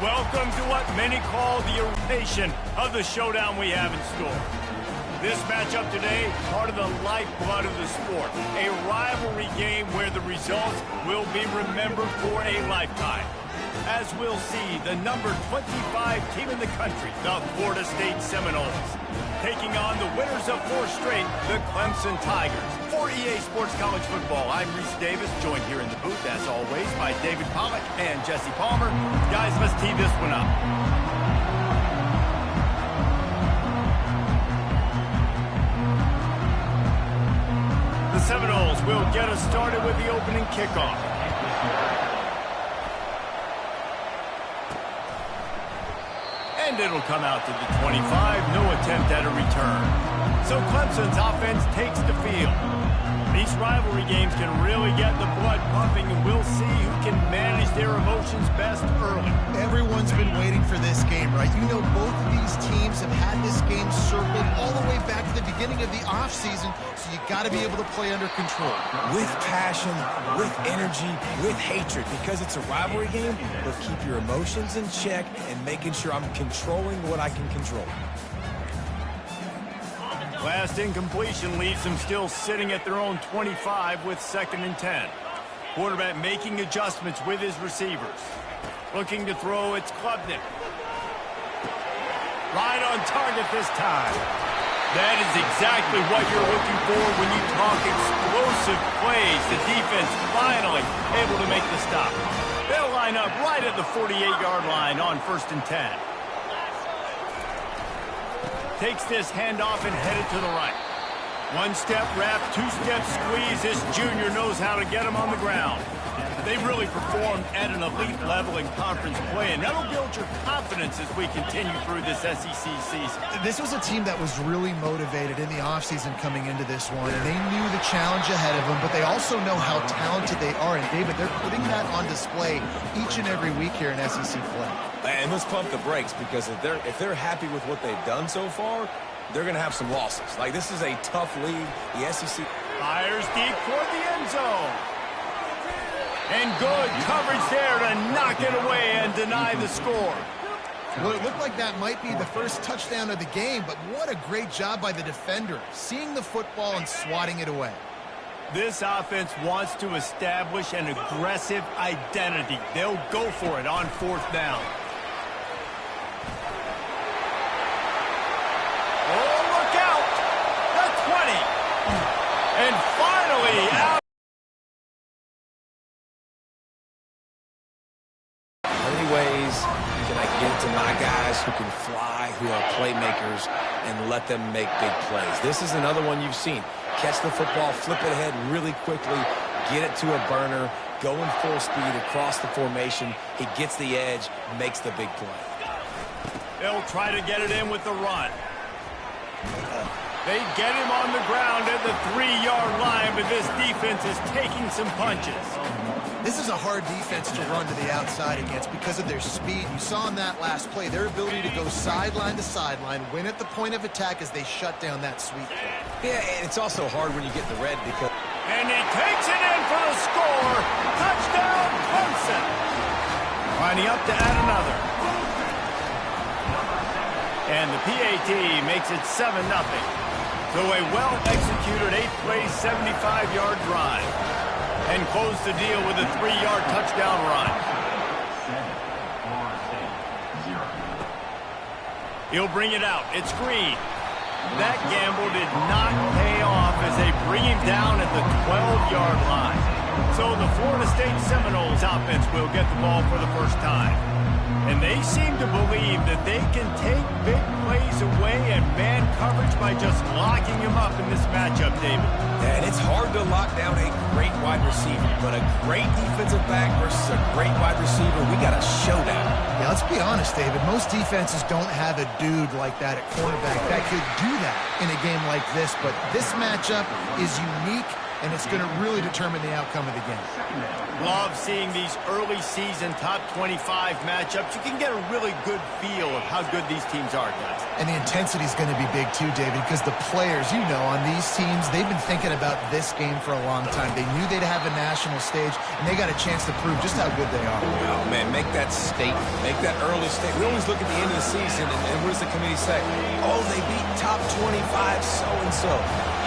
Welcome to what many call the irritation of the showdown we have in store. This matchup today, part of the lifeblood of the sport. A rivalry game where the results will be remembered for a lifetime. As we'll see, the number 25 team in the country, the Florida State Seminoles, taking on the winners of 4 straight, the Clemson Tigers. For EA Sports College Football, I'm Reese Davis, joined here in the booth, as always, by David Pollack and Jesse Palmer. Guys, let's tee this one up. The Seminoles will get us started with the opening kickoff. And it'll come out to the 25, no attempt at a return. So Clemson's offense takes the field. These rivalry games can really get the blood pumping, and we'll see who can manage their emotions best early. Everyone's been waiting for this game, right? You know, both of these teams have had this game circled all the way back to the beginning of the offseason, so you got to be able to play under control. With passion, with energy, with hatred, because it's a rivalry game, but keep your emotions in check and making sure I'm controlling what I can control. Last incompletion leaves them still sitting at their own 25 with 2nd and 10. Quarterback making adjustments with his receivers. Looking to throw, it's Klubnik. Right on target this time. That is exactly what you're looking for when you talk explosive plays. The defense finally able to make the stop. They'll line up right at the 48-yard line on 1st and 10. Takes this handoff and headed to the right. 1-step wrap, 2-step squeeze. This junior knows how to get him on the ground. They've really performed at an elite level in conference play, and that'll build your confidence as we continue through this SEC season. This was a team that was really motivated in the offseason coming into this one, and they knew the challenge ahead of them, but they also know how talented they are. And, David, they're putting that on display each and every week here in SEC play. And let's pump the brakes, because if they're happy with what they've done so far, they're going to have some losses. Like, this is a tough league. The SEC fires deep toward the end zone. And good coverage there to knock it away and deny the score. Well, it looked like that might be the first touchdown of the game, but what a great job by the defender, seeing the football and swatting it away. This offense wants to establish an aggressive identity. They'll go for it on 4th down. Oh, look out! The 20! And finally out. ways can I get it to my guys who can fly, who are playmakers, and let them make big plays. This is another one you've seen. Catch the football, flip it ahead really quickly, get it to a burner, go in full speed across the formation. He gets the edge, makes the big play. They'll try to get it in with the run. They get him on the ground at the 3-yard line, but this defense is taking some punches. This is a hard defense to run to the outside against because of their speed. You saw in that last play their ability to go sideline to sideline, win at the point of attack as they shut down that sweep. Yeah, and it's also hard when you get the red because... And he takes it in for the score. Touchdown, Clemson. Lining up to add another. And the PAT makes it 7-0. So a well-executed 8-play, 75-yard drive. And close the deal with a 3-yard touchdown run. He'll bring it out. It's Green. That gamble did not pay off as they bring him down at the 12-yard line. So the Florida State Seminoles offense will get the ball for the first time. And they seem to believe that they can take big plays away and man coverage by just locking him up in this matchup, David. And it's hard to lock down a great wide receiver, but a great defensive back versus a great wide receiver, we got a showdown. Yeah, let's be honest, David. Most defenses don't have a dude like that at cornerback that could do that in a game like this, but this matchup is unique and it's going to really determine the outcome of the game. Love seeing these early season top 25 matchups. You can get a really good feel of how good these teams are, guys. And the intensity is going to be big too, David, because the players, you know, on these teams, they've been thinking about this game for a long time. They knew they'd have a national stage, and they got a chance to prove just how good they are. Oh, man, make that statement. Make that early statement. We always look at the end of the season, and what does the committee say? Oh, they beat top 25 so-and-so.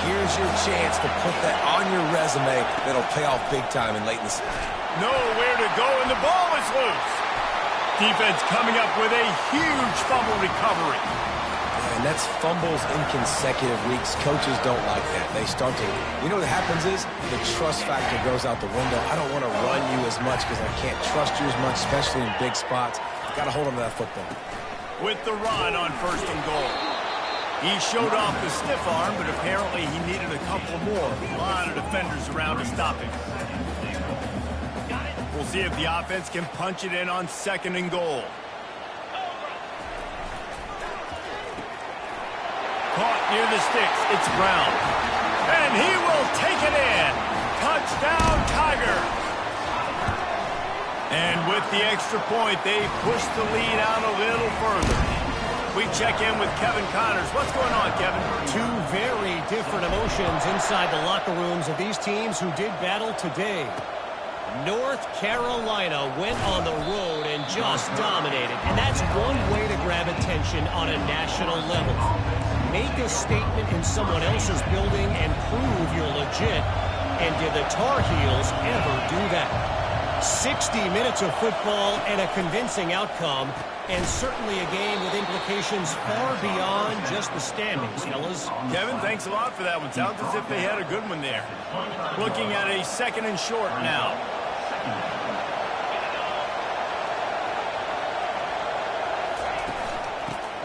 Here's your chance to put that on your resume that'll pay off big time in late in the season. Nowhere to go, and the ball is loose. Defense coming up with a huge fumble recovery. And that's fumbles in consecutive weeks. Coaches don't like that. They start to, you know what happens is the trust factor goes out the window. I don't want to run you as much because I can't trust you as much, especially in big spots. Got to hold on to that football. With the run on 1st and goal. He showed off the stiff arm, but apparently he needed a couple more. A lot of defenders around to stop him. We'll see if the offense can punch it in on 2nd and goal. Caught near the sticks. It's Brown. And he will take it in. Touchdown, Tiger. And with the extra point, they push the lead out a little further. We check in with Kevin Connors. What's going on, Kevin? Two very different emotions inside the locker rooms of these teams who did battle today. North Carolina went on the road and just dominated. And that's one way to grab attention on a national level. Make a statement in someone else's building and prove you're legit. And did the Tar Heels ever do that? 60 minutes of football and a convincing outcome. And certainly a game with implications far beyond just the standings, fellas. Kevin, thanks a lot for that one. Sounds as if they had a good one there. Looking at a 2nd and short now.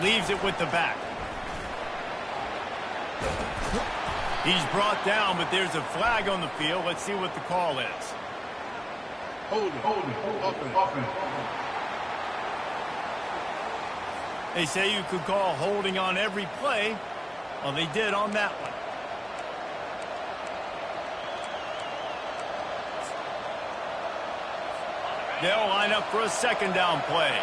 Leaves it with the back. He's brought down, but there's a flag on the field. Let's see what the call is. Hold it. They say you could call holding on every play. Well, they did on that one. They'll line up for a 2nd down play.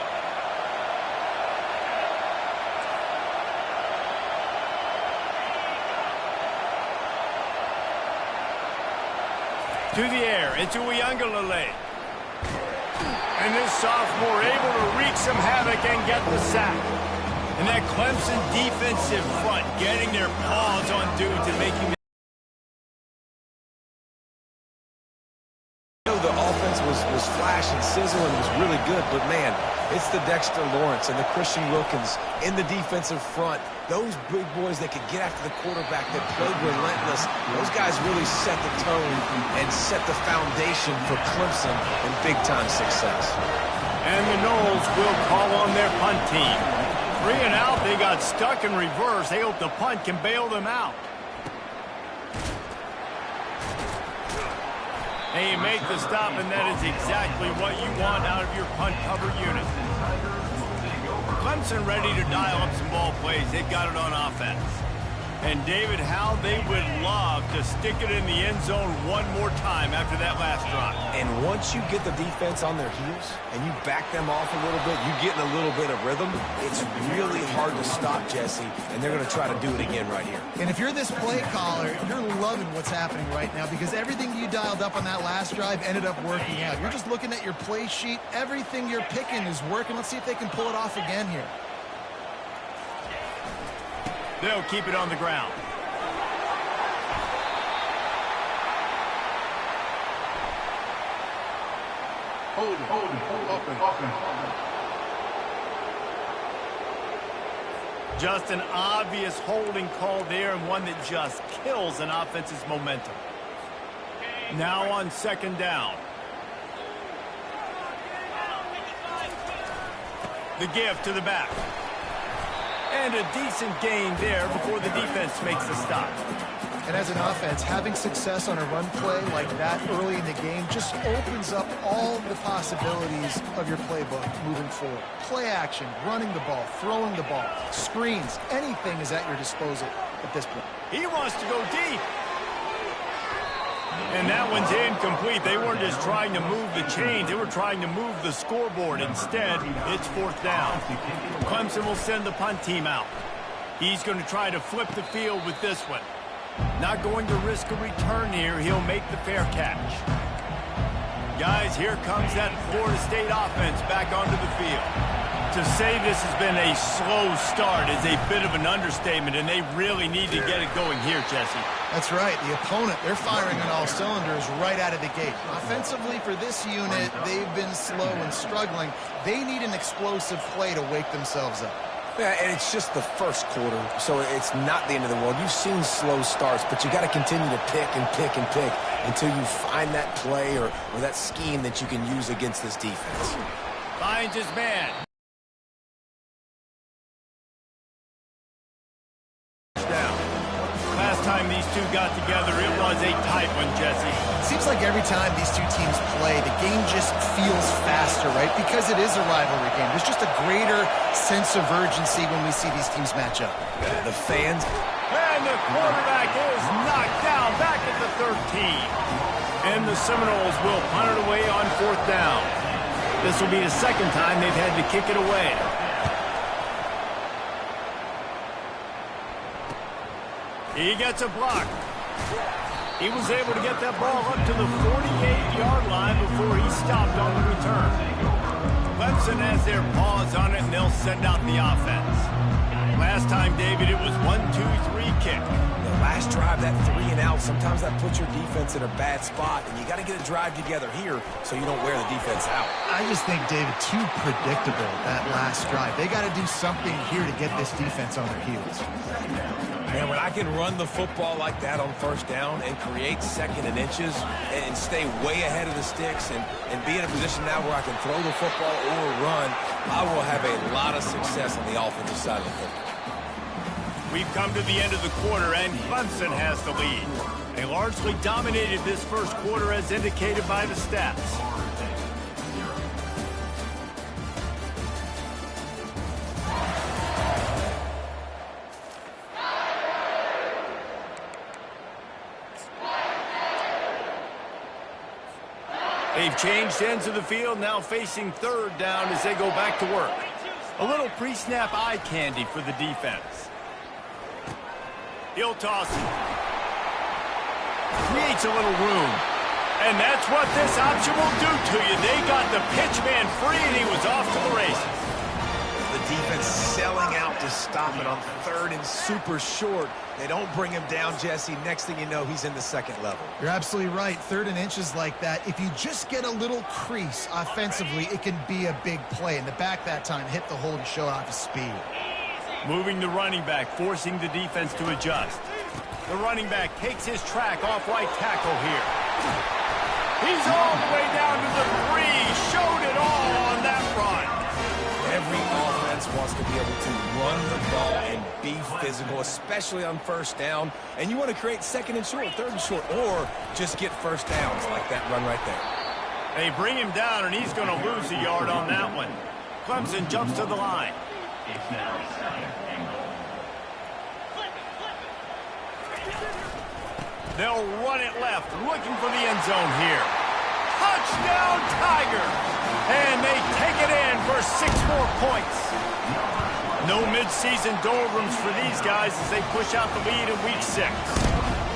To the air, into Uiagalelei. And this sophomore able to wreak some havoc and get the sack. And that Clemson defensive front getting their paws on dudes and making The offense was flash and sizzle and was really good, but man, it's the Dexter Lawrence and the Christian Wilkins in the defensive front. Those big boys that could get after the quarterback, that played relentless. Those guys really set the tone and set the foundation for Clemson and big-time success. And the Noles will call on their punt team. 3 and out, they got stuck in reverse. They hope the punt can bail them out. And you make the stop, and that is exactly what you want out of your punt cover unit. Clemson ready to dial up some ball plays. They've got it on offense. And David, how they would love to stick it in the end zone one more time after that last drive. And once you get the defense on their heels and you back them off a little bit, you get in a little bit of rhythm, it's really hard to stop, Jesse, and they're going to try to do it again right here. And if you're this play caller, you're loving what's happening right now because everything you dialed up on that last drive ended up working out. You're just looking at your play sheet. Everything you're picking is working. Let's see if they can pull it off again here. They'll keep it on the ground. Hold it. Just an obvious holding call there, and one that just kills an offense's momentum. Now on 2nd down. The give to the back. And a decent gain there before the defense makes the stop. And as an offense, having success on a run play like that early in the game just opens up all the possibilities of your playbook moving forward. Play action, running the ball, throwing the ball, screens, anything is at your disposal at this point. He wants to go deep. And that one's incomplete. They weren't just trying to move the chains. They were trying to move the scoreboard. Instead, it's fourth down. Clemson will send the punt team out. He's going to try to flip the field with this one. Not going to risk a return here. He'll make the fair catch. Guys, here comes that Florida State offense back onto the field. To say this has been a slow start is a bit of an understatement, and they really need to get it going here, Jesse. That's right. The opponent, they're firing on all cylinders right out of the gate. Offensively for this unit, they've been slow and struggling. They need an explosive play to wake themselves up. Yeah, and it's just the first quarter, so it's not the end of the world. You've seen slow starts, but you got to continue to pick and pick and pick until you find that play or that scheme that you can use against this defense. Finds his man. Last time these two got together, it was a tight one, Jesse. Seems like every time these two teams play, the game just feels faster, right? Because it is a rivalry game. There's just a greater sense of urgency when we see these teams match up. The fans. And the quarterback is knocked down back at the 13. And the Seminoles will punt it away on fourth down. This will be the second time they've had to kick it away. He gets a block. He was able to get that ball up to the 48-yard line before he stopped on the return. Clemson has their paws on it, and they'll send out the offense. Last time, David, it was 1-2-3 kick. The last drive, that 3-and-out, sometimes that puts your defense in a bad spot, and you got to get a drive together here so you don't wear the defense out. I just think, David, too predictable, that last drive. They got to do something here to get this defense on their heels. Man, when I can run the football like that on first down and create second and inches and stay way ahead of the sticks and be in a position now where I can throw the football or run, I will have a lot of success on the offensive side of the football. We've come to the end of the quarter, and Clemson has the lead. They largely dominated this first quarter as indicated by the stats. They've changed ends of the field, now facing third down as they go back to work. A little pre-snap eye candy for the defense. He'll toss it. Creates a little room. And that's what this option will do to you. They got the pitch man free, and he was off to the races. The defense selling out to stop it on third and super short. They don't bring him down, Jesse. Next thing you know, he's in the second level. You're absolutely right. Third and inches like that, if you just get a little crease offensively, it can be a big play. And the back that time hit the hole and showed off his speed. Moving the running back, forcing the defense to adjust. The running back takes his track off right tackle here. He's all the way down to the 3. Showed it all on that run. Every offense wants to be able to run the ball and be physical, especially on first down. And you want to create second and short, third and short, or just get first downs like that run right there. They bring him down, and he's going to lose a yard on that one. Clemson jumps to the line. They'll run it left, looking for the end zone here. Touchdown, Tigers! And they take it in for 6 more points. No midseason doldrums for these guys as they push out the lead in Week 6.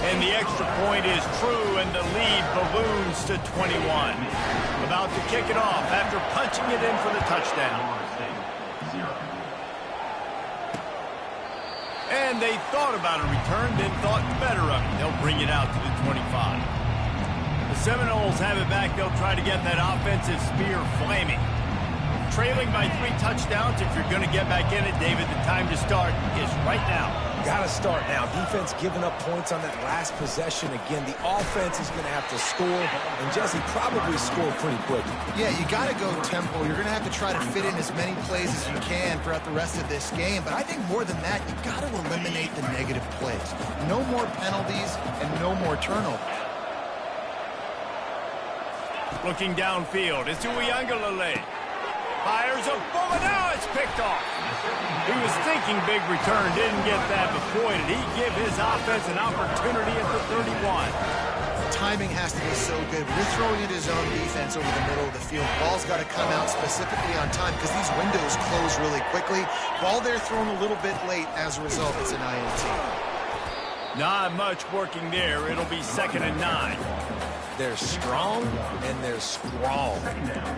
And the extra point is true, and the lead balloons to 21. About to kick it off after punching it in for the touchdown. And they thought about a return, then thought better of it. They'll bring it out to the 25. The Seminoles have it back. They'll try to get that offensive spear flaming. Trailing by 3 touchdowns. If you're going to get back in it, David, the time to start is right now. Got to start now. Defense giving up points on that last possession. Again, the offense is going to have to score, and Jesse probably scored pretty quick. Yeah, you got to go tempo. You're going to have to try to fit in as many plays as you can throughout the rest of this game. But I think more than that, you got to eliminate the negative plays. No more penalties and no more turnovers. Looking downfield, it's Uiagalelei. Fires a bullet, now it's picked off. He was thinking big return, didn't get that, but boy, did he give his offense an opportunity at the 31. timing has to be so good. When you're throwing into zone defense over the middle of the field, ball's got to come out specifically on time because these windows close really quickly. Ball there thrown a little bit late. As a result, it's an INT. Not much working there. It'll be 2nd and 9. They're strong and they're strong.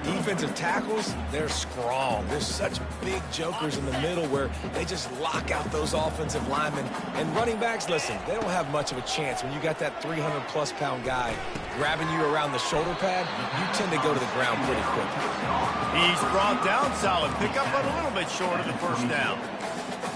Defensive tackles, they're strong. There's such big jokers in the middle where they just lock out those offensive linemen. And running backs, listen, they don't have much of a chance. When you got that 300-plus pound guy grabbing you around the shoulder pad, you tend to go to the ground pretty quickly. He's brought down solid. Pick up a little bit short of the first down.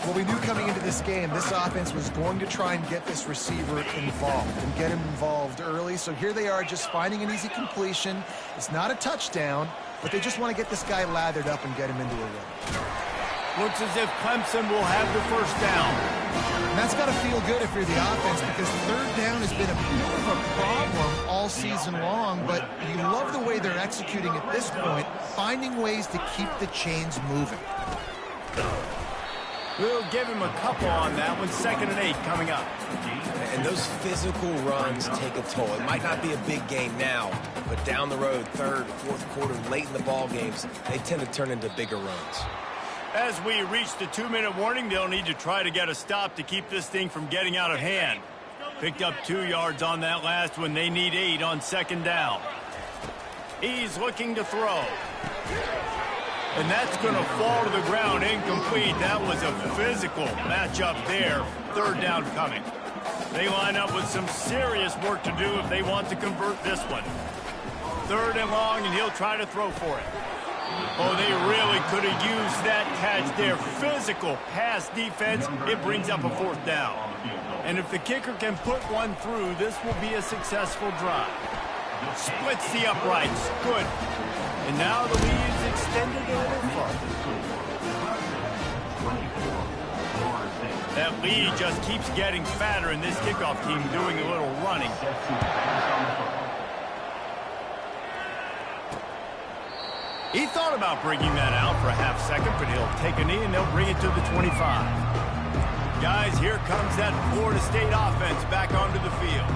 Well, we knew coming into this game, this offense was going to try and get this receiver involved and get him involved early. So here they are just finding an easy completion. It's not a touchdown, but they just want to get this guy lathered up and get him into a run. Looks as if Clemson will have the first down. And that's got to feel good if you're the offense because third down has been a bit of a problem all season long, but you love the way they're executing at this point, finding ways to keep the chains moving. We'll give him a couple on that one. 2nd and 8 coming up. And those physical runs take a toll. It might not be a big game now, but down the road, third, fourth quarter, late in the ball games, they tend to turn into bigger runs. As we reach the 2-minute warning, they'll need to try to get a stop to keep this thing from getting out of hand. Picked up 2 yards on that last one. They need 8 on 2nd down. He's looking to throw. And that's going to fall to the ground incomplete. That was a physical matchup there. 3rd down coming. They line up with some serious work to do if they want to convert this one. 3rd and long, and he'll try to throw for it. Oh, they really could have used that catch there. Physical pass defense. It brings up a 4th down. And if the kicker can put one through, this will be a successful drive. Splits the uprights. Good. And now the lead's extended a little farther. That lead just keeps getting fatter, and this kickoff team doing a little running. He thought about bringing that out for a half second, but he'll take a knee and they'll bring it to the 25. Guys, here comes that Florida State offense back onto the field.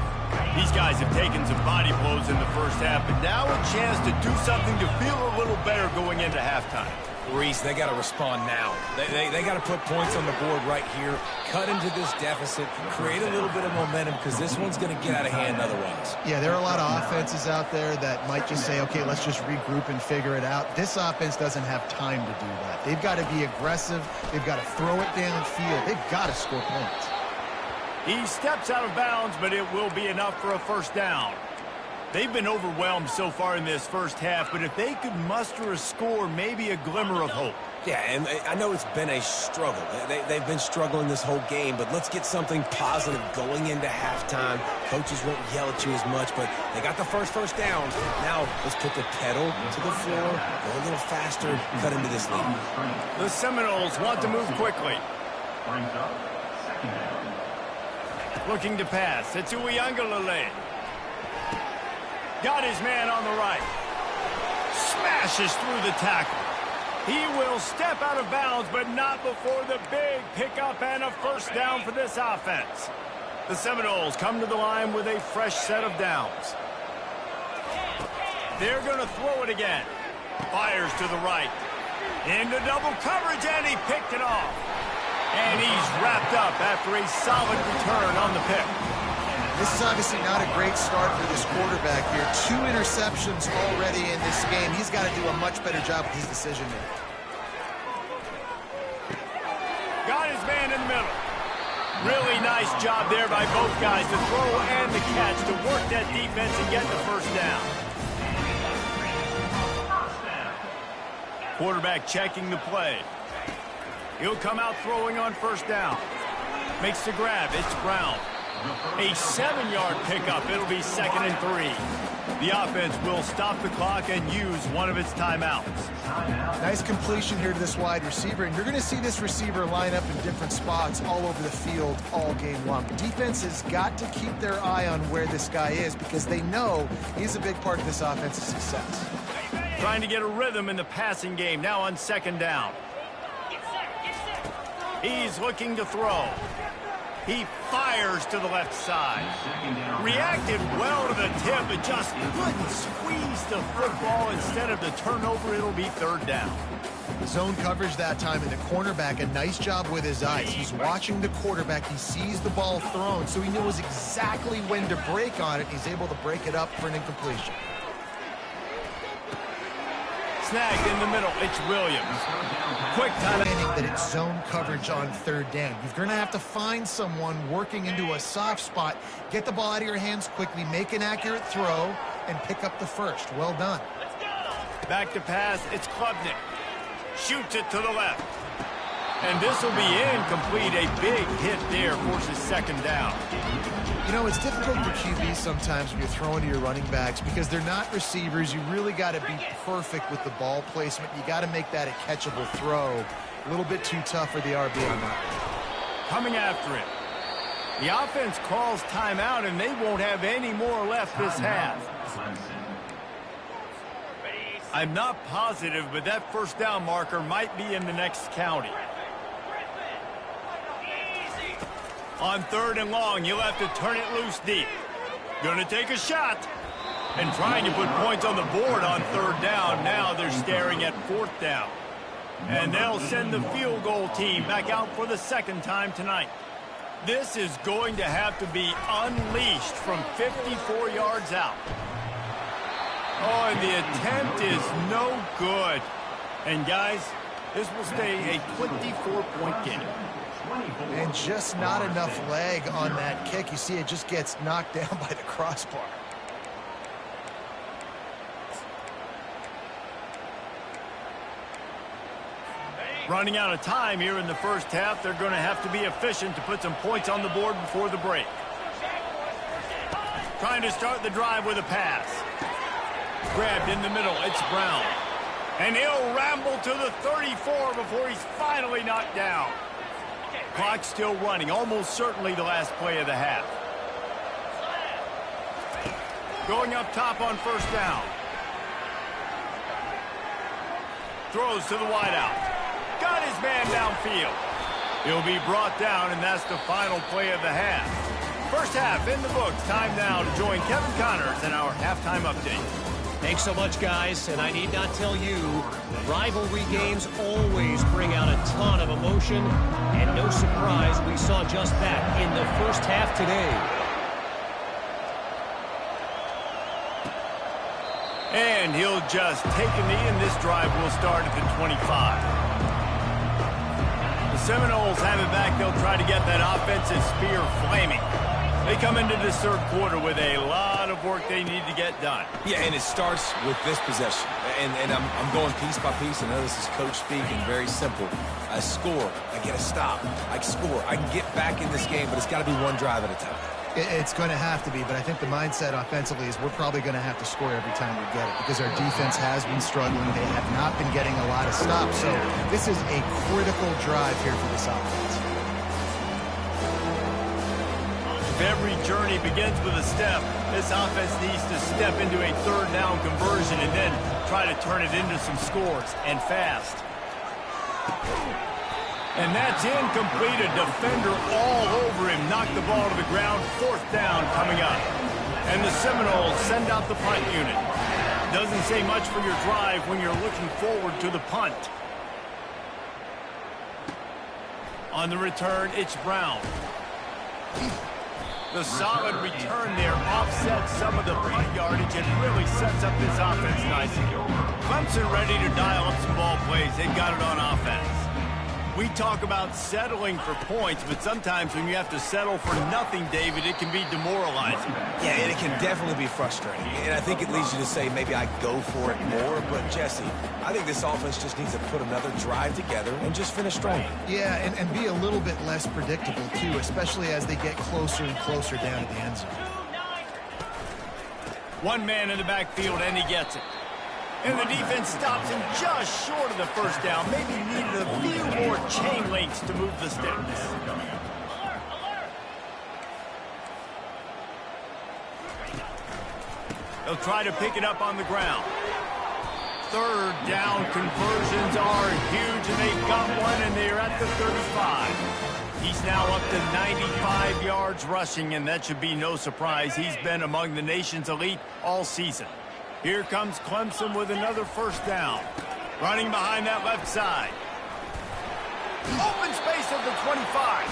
These guys have taken some body blows in the first half, but now a chance to do something to feel a little better going into halftime. Reese, they got to respond now. They got to put points on the board right here, cut into this deficit, create a little bit of momentum because this one's going to get out of hand otherwise. Yeah, there are a lot of offenses out there that might just say, okay, let's just regroup and figure it out. This offense doesn't have time to do that. They've got to be aggressive. They've got to throw it downfield. They've got to score points. He steps out of bounds, but it will be enough for a first down. They've been overwhelmed so far in this first half, but if they could muster a score, maybe a glimmer of hope. Yeah, and I know it's been a struggle. They've been struggling this whole game, but let's get something positive going into halftime. Coaches won't yell at you as much, but they got the first down. Now let's put the pedal to the floor, go a little faster, cut into this lead. The Seminoles want to move quickly. Looking to pass. It's Uiagalelei. Got his man on the right. Smashes through the tackle. He will step out of bounds, but not before the big pickup and a first down for this offense. The Seminoles come to the line with a fresh set of downs. They're going to throw it again. Fires to the right. Into double coverage, and he picked it off. And he's wrapped up after a solid return on the pick. This is obviously not a great start for this quarterback here. 2 interceptions already in this game. He's got to do a much better job with his decision-making. Got his man in the middle. Really nice job there by both guys, the throw and the catch, to work that defense and get the first down. Quarterback checking the play. He'll come out throwing on first down. Makes the grab. It's Brown. A 7-yard pickup. It'll be 2nd and 3. The offense will stop the clock and use one of its timeouts. Nice completion here to this wide receiver, and you're going to see this receiver line up in different spots all over the field all game long. Defense has got to keep their eye on where this guy is because they know he's a big part of this offense's success. Trying to get a rhythm in the passing game. Now on 2nd down. He's looking to throw. He fires to the left side. Reacted well to the tip, but just couldn't squeeze the football. Instead of the turnover, it'll be third down. Zone coverage that time, and the cornerback, a nice job with his eyes. He's watching the quarterback. He sees the ball thrown, so he knows exactly when to break on it. He's able to break it up for an incompletion. Snagged in the middle. It's Williams. Quick time. That it's zone coverage on third down. You're going to have to find someone working into a soft spot, get the ball out of your hands quickly, make an accurate throw, and pick up the first. Well done. Back to pass. It's Klubnik. Shoots it to the left. And this will be incomplete. A big hit there, forces second down. You know, it's difficult for QBs sometimes when you're throwing to your running backs because they're not receivers. You really got to be perfect with the ball placement. You got to make that a catchable throw. A little bit too tough for the RB on that. Coming after it. The offense calls timeout, and they won't have any more left this half. I'm not positive, but that first down marker might be in the next county. On third and long, you'll have to turn it loose deep. Gonna take a shot. And trying to put points on the board on third down. Now they're staring at fourth down. And they'll send the field goal team back out for the second time tonight. This is going to have to be unleashed from 54 yards out. Oh, and the attempt is no good. And guys, this will stay a 24-point game. And just not enough leg on that kick. You see it just gets knocked down by the crossbar. Running out of time here in the first half. They're going to have to be efficient to put some points on the board before the break. Trying to start the drive with a pass. Grabbed in the middle. It's Brown. And he'll ramble to the 34 before he's finally knocked down. Clock still running, almost certainly the last play of the half. Going up top on first down. Throws to the wideout. Got his man downfield. He'll be brought down, and that's the final play of the half. First half in the books. Time now to join Kevin Connors in our halftime update. Thanks so much, guys, and I need not tell you, rivalry games always bring out a ton of emotion, and no surprise, we saw just that in the first half today. And he'll just take a knee, and this drive will start at the 25. The Seminoles have it back. They'll try to get that offensive spear flaming. They come into this third quarter with a lot of work they need to get done. Yeah, and it starts with this possession. And I'm going piece by piece. I know this is coach speak and very simple. I score. I get a stop. I score. I can get back in this game, but it's got to be one drive at a time. It's going to have to be, but I think the mindset offensively is we're probably going to have to score every time we get it because our defense has been struggling. They have not been getting a lot of stops. So this is a critical drive here for this offense. Every journey begins with a step. This offense needs to step into a third down conversion and then try to turn it into some scores, and fast. And that's incomplete. A defender all over him. Knocked the ball to the ground. Fourth down coming up. And the Seminoles send out the punt unit. Doesn't say much for your drive when you're looking forward to the punt. On the return, it's Brown. The solid return there offsets some of the punt yardage and really sets up this offense nicely. Clemson ready to dial up some ball plays. They've got it on offense. We talk about settling for points, but sometimes when you have to settle for nothing, David, it can be demoralizing. Yeah, and it can definitely be frustrating. And I think it leads you to say maybe I go for it more. But, Jesse, I think this offense just needs to put another drive together and just finish strong. Yeah, and be a little bit less predictable, too, especially as they get closer and closer down to the end zone. One man in the backfield, and he gets it. And the defense stops him just short of the first down. Maybe needed a few more chain links to move the sticks. They'll try to pick it up on the ground. Third down conversions are huge, and they've got one, and they're at the 35. He's now up to 95 yards rushing, and that should be no surprise. He's been among the nation's elite all season. Here comes Clemson with another first down. Running behind that left side. Open space at the 25.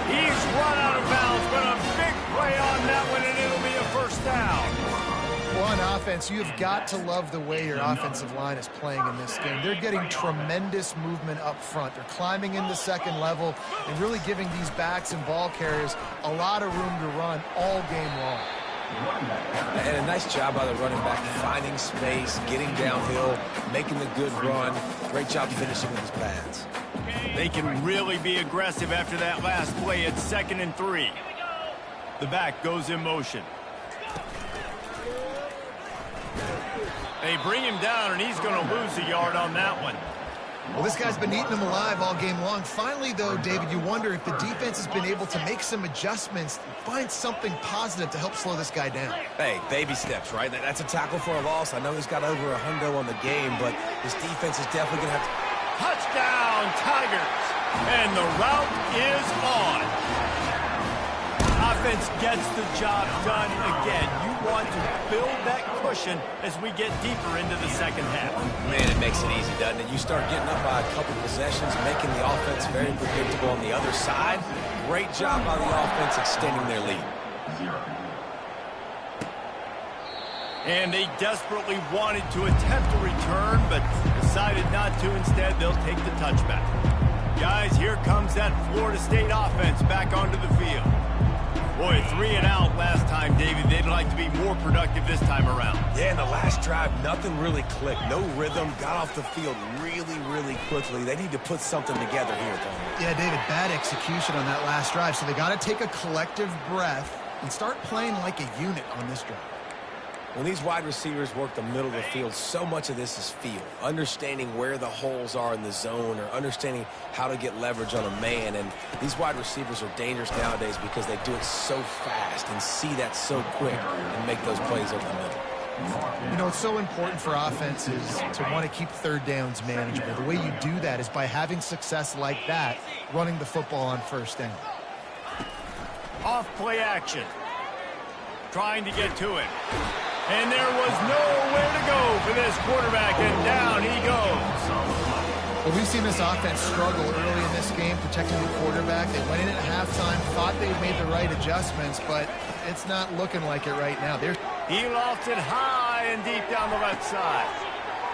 He's run out of bounds, but a big play on that one, and it'll be a first down. Well, on offense, you've got to love the way your offensive line is playing in this game. They're getting tremendous movement up front. They're climbing in the second level and really giving these backs and ball carriers a lot of room to run all game long. And a nice job by the running back, finding space, getting downhill, making the good run. Great job finishing with his pads. They can really be aggressive after that last play. It's 2nd and 3. The back goes in motion. They bring him down, and he's going to lose a yard on that one. Well, this guy's been eating them alive all game long. Finally, though, David, you wonder if the defense has been able to make some adjustments, find something positive to help slow this guy down. Hey, baby steps, right? That's a tackle for a loss. I know he's got over a hundo on the game, but his defense is definitely going to have to... Touchdown, Tigers! And the route is on. Offense gets the job done again. You want to build that cushion as we get deeper into the second half. Man, it makes it easy, doesn't it? You start getting up by a couple possessions, making the offense very predictable on the other side. Great job by the offense extending their lead. And they desperately wanted to attempt a return, but decided not to. Instead, they'll take the touchback. Guys, here comes that Florida State offense back onto the field. Boy, 3 and out last time, David. They'd like to be more productive this time around. Yeah, in the last drive, nothing really clicked. No rhythm. Got off the field really, really quickly. They need to put something together here, Tony. Yeah, David, bad execution on that last drive. So they got to take a collective breath and start playing like a unit on this drive. When these wide receivers work the middle of the field, so much of this is feel. Understanding where the holes are in the zone or understanding how to get leverage on a man. And these wide receivers are dangerous nowadays because they do it so fast and see that so quick and make those plays over the middle. You know, it's so important for offenses to want to keep third downs manageable. The way you do that is by having success like that, running the football on first down. Off play action. Trying to get to it. And there was nowhere to go for this quarterback, and down he goes. Well, we've seen this offense struggle early in this game, protecting the quarterback. They went in at halftime, thought they made the right adjustments, but it's not looking like it right now. He lost it high and deep down the left side.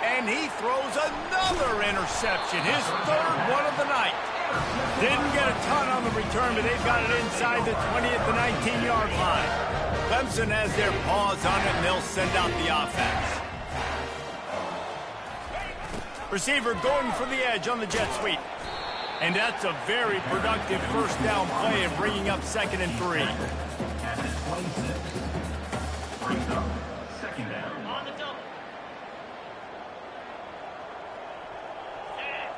And he throws another interception, his 3rd one of the night. Didn't get a ton on the return, but they've got it inside the 20 at the 19-yard line. Clemson has their paws on it, and they'll send out the offense. Receiver going for the edge on the jet sweep. And that's a very productive first down play and bringing up 2nd and 3.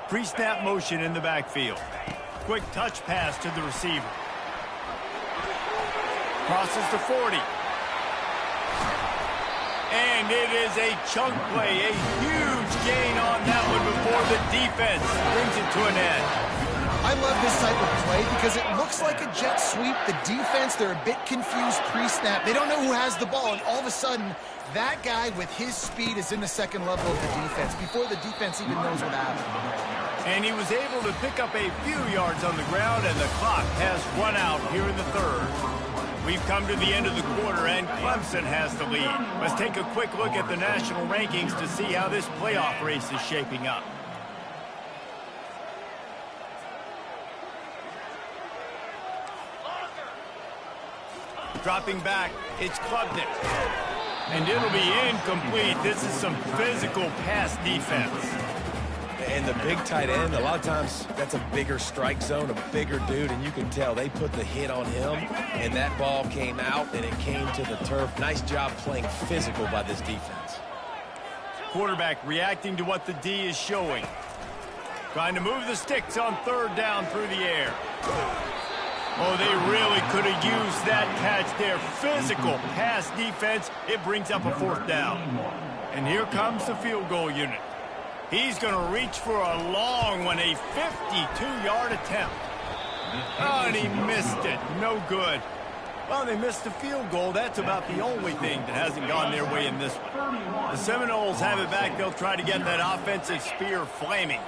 Pre-snap motion in the backfield. Quick touch pass to the receiver. Crosses the 40. And it is a chunk play, a huge gain on that one before the defense brings it to an end. I love this type of play because it looks like a jet sweep. The defense, they're a bit confused pre-snap. They don't know who has the ball, and all of a sudden, that guy with his speed is in the second level of the defense before the defense even knows what happened. And he was able to pick up a few yards on the ground, and the clock has run out here in the 3rd. We've come to the end of the quarter, and Clemson has the lead. Let's take a quick look at the national rankings to see how this playoff race is shaping up. Dropping back, it's Klubnik. And it'll be incomplete. This is some physical pass defense. And the big tight end, a lot of times that's a bigger strike zone, a bigger dude, and you can tell they put the hit on him, and that ball came out, and it came to the turf. Nice job playing physical by this defense. Quarterback reacting to what the D is showing. Trying to move the sticks on 3rd down through the air. Oh, they really could have used that catch there. Physical pass defense. It brings up a 4th down. And here comes the field goal unit. He's going to reach for a long one, a 52-yard attempt. Oh, and he missed it. No good. Well, they missed the field goal. That's about the only thing that hasn't gone their way in this one. The Seminoles have it back. They'll try to get that offensive spear flaming.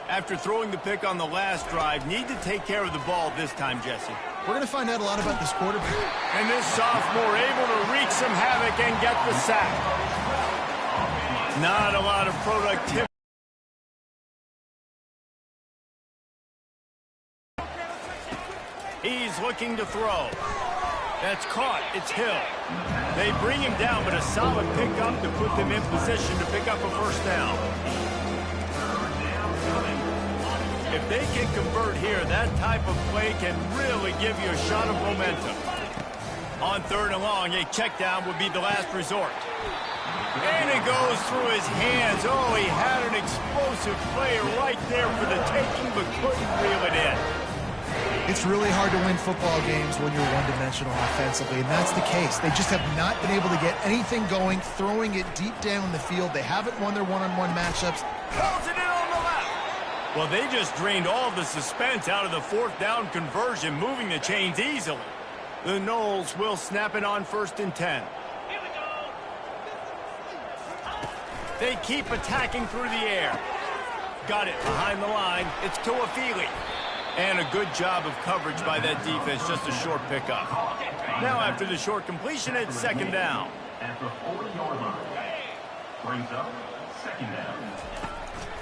After throwing the pick on the last drive, need to take care of the ball this time, Jesse. We're going to find out a lot about this quarterback. And this sophomore able to wreak some havoc and get the sack. Not a lot of productivity. He's looking to throw. That's caught. It's Hill. They bring him down, but a solid pickup to put them in position to pick up a first down. If they can convert here, that type of play can really give you a shot of momentum. On 3rd and long, a check down would be the last resort. And it goes through his hands. Oh, he had an explosive play right there for the taking, but couldn't reel it in. It's really hard to win football games when you're one-dimensional offensively, and that's the case. They just have not been able to get anything going, throwing it deep down the field. They haven't won their one-on-one matchups. Calls it in on the left. Well, they just drained all the suspense out of the 4th down conversion, moving the chains easily. The Noles will snap it on 1st and 10. They keep attacking through the air. Got it behind the line. It's Tuafili. And a good job of coverage by that defense, just a short pickup. Now after the short completion, it's 2nd down. At the 40-yard line. Brings up 2nd down.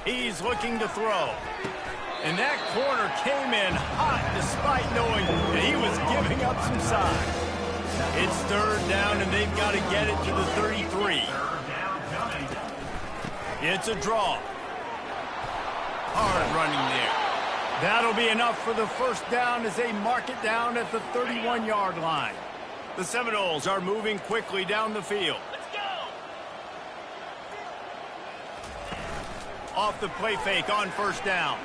He's looking to throw. And that corner came in hot despite knowing that he was giving up some size. It's 3rd down, and they've got to get it to the 33. It's a draw. Hard running there. That'll be enough for the first down as they mark it down at the 31-yard line. The Seminoles are moving quickly down the field. Let's go! Off the play fake on 1st down.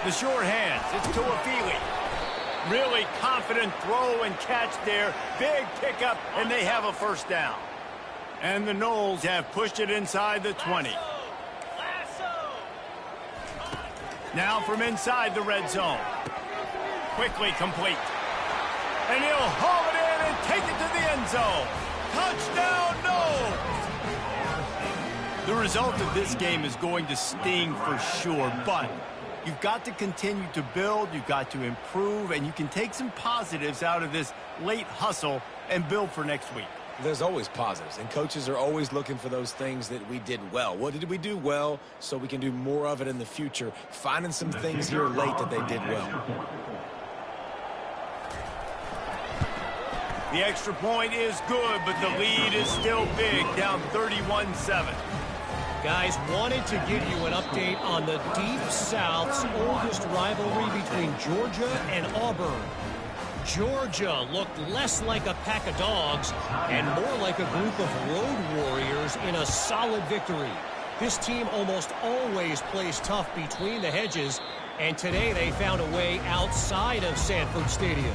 The short hands, it's Tuafili. Really confident throw and catch there. Big pickup, and they have a 1st down. And the Noles have pushed it inside the 20. Now from inside the red zone. Quickly complete. And he'll haul it in and take it to the end zone. Touchdown, no! The result of this game is going to sting for sure, but you've got to continue to build, you've got to improve, and you can take some positives out of this late hustle and build for next week. There's always positives, and coaches are always looking for those things that we did well. What did we do well so we can do more of it in the future? Finding some things here late that they did well. The extra point is good, but the lead is still big, down 31-7. Guys, wanted to give you an update on the Deep South's oldest rivalry between Georgia and Auburn. Georgia looked less like a pack of dogs and more like a group of road warriors in a solid victory. This team almost always plays tough between the hedges, and today they found a way outside of Sanford Stadium.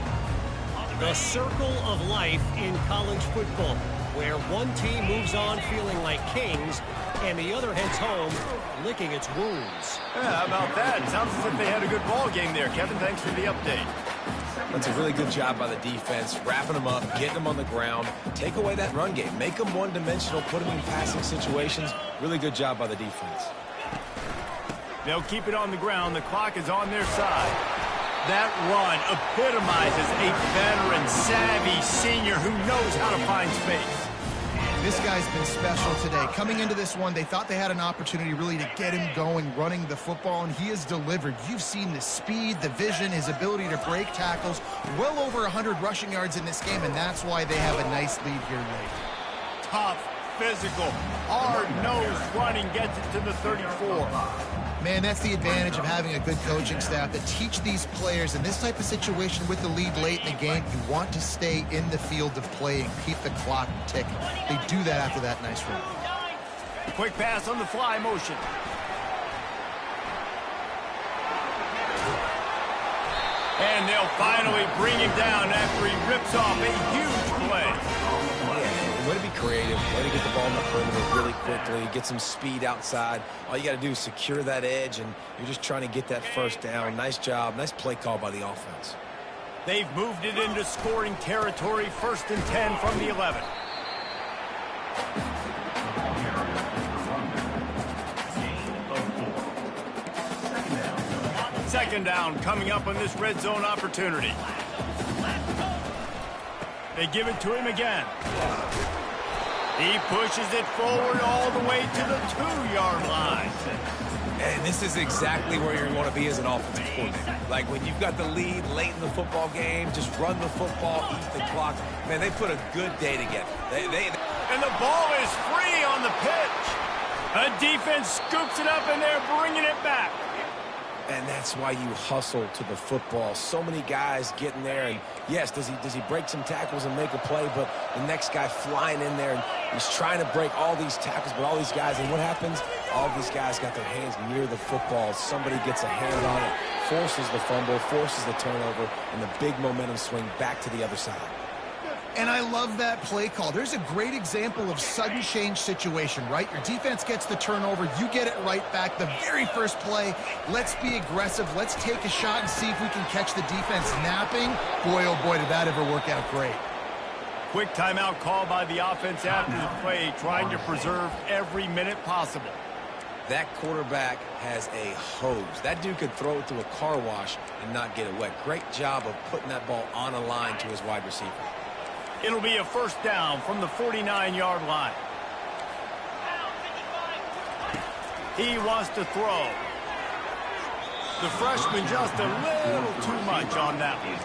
The circle of life in college football, where one team moves on feeling like kings and the other heads home licking its wounds. Yeah, how about that? Sounds as if they had a good ball game there. Kevin, thanks for the update. That's a really good job by the defense, wrapping them up, getting them on the ground, take away that run game, make them one-dimensional, put them in passing situations. Really good job by the defense. They'll keep it on the ground. The clock is on their side. That run epitomizes a veteran, savvy senior who knows how to find space. This guy's been special today. Coming into this one, they thought they had an opportunity really to get him going, running the football, and he has delivered. You've seen the speed, the vision, his ability to break tackles, well over 100 rushing yards in this game, and that's why they have a nice lead here late. Tough, physical, hard-nosed running gets it to the 34. Man, that's the advantage of having a good coaching staff that teach these players in this type of situation with the lead late in the game. You want to stay in the field of play and keep the clock ticking. They do that after that nice run. Quick pass on the fly motion. And they'll finally bring him down after he rips off a huge play. Yeah, way to be creative. Way to get the ball in the perimeter really quickly, get some speed outside. All you got to do is secure that edge, and you're just trying to get that first down. Nice job. Nice play call by the offense. They've moved it into scoring territory. 1st and 10 from the 11. Second down coming up on this red zone opportunity. They give it to him again. He pushes it forward all the way to the 2-yard line. And this is exactly where you want to be as an offensive coordinator. Like when you've got the lead late in the football game, just run the football, eat the clock. Man, they put a good day together. And the ball is free on the pitch. A defense scoops it up, and they're bringing it back. And that's why you hustle to the football. So many guys getting there, and yes, does he break some tackles and make a play, but the next guy flying in there, and he's trying to break all these tackles, but all these guys, and what happens? All these guys got their hands near the football. Somebody gets a hand on it, forces the fumble, forces the turnover, and the big momentum swing back to the other side. And I love that play call. There's a great example of sudden change situation, right? Your defense gets the turnover. You get it right back. The very first play, let's be aggressive. Let's take a shot and see if we can catch the defense napping. Boy, oh boy, did that ever work out great. Quick timeout call by the offense after the play, trying to preserve every minute possible. That quarterback has a hose. That dude could throw it through a car wash and not get it wet. Great job of putting that ball on a line to his wide receiver. It'll be a first down from the 49-yard line. He wants to throw. The freshman just a little too much on that one.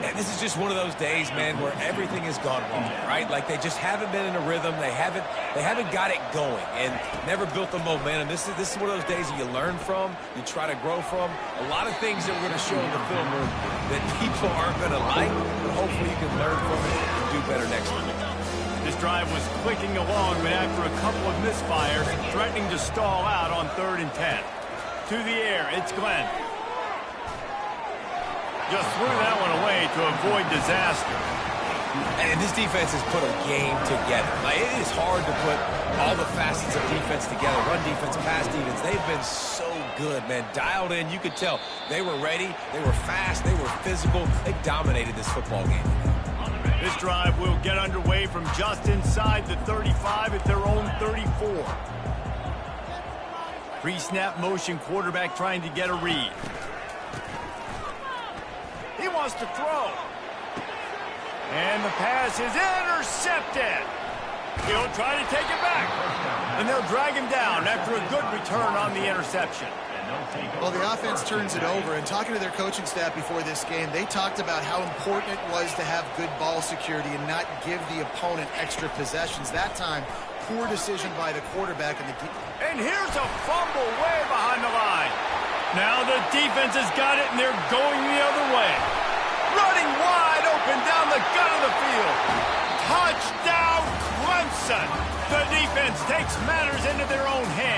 And this is just one of those days, man, where everything has gone wrong, right? Like they just haven't been in a rhythm. They haven't got it going and never built the momentum. This is one of those days that you learn from, you try to grow from. A lot of things that we're going to show in the film room that people aren't going to like, but hopefully you can learn from it and do better next time. This drive was clicking along, but after a couple of misfires, threatening to stall out on 3rd and 10. To the air, it's Glenn. Just threw that one away to avoid disaster. And this defense has put a game together. Like, it is hard to put all the facets of defense together. Run defense, pass defense. They've been so good, man. Dialed in. You could tell they were ready. They were fast. They were physical. They dominated this football game. This drive will get underway from just inside the 35 at their own 34. Pre-snap motion, quarterback trying to get a read. He wants to throw. And the pass is intercepted. He'll try to take it back. And they'll drag him down after a good return on the interception. Well, the offense turns it over, and talking to their coaching staff before this game, they talked about how important it was to have good ball security and not give the opponent extra possessions. That time, poor decision by the quarterback. And here's a fumble way behind the line. Now the defense has got it, and they're going the other way. Running wide open down the gut of the field. Touchdown, Clemson. The defense takes matters into their own hands.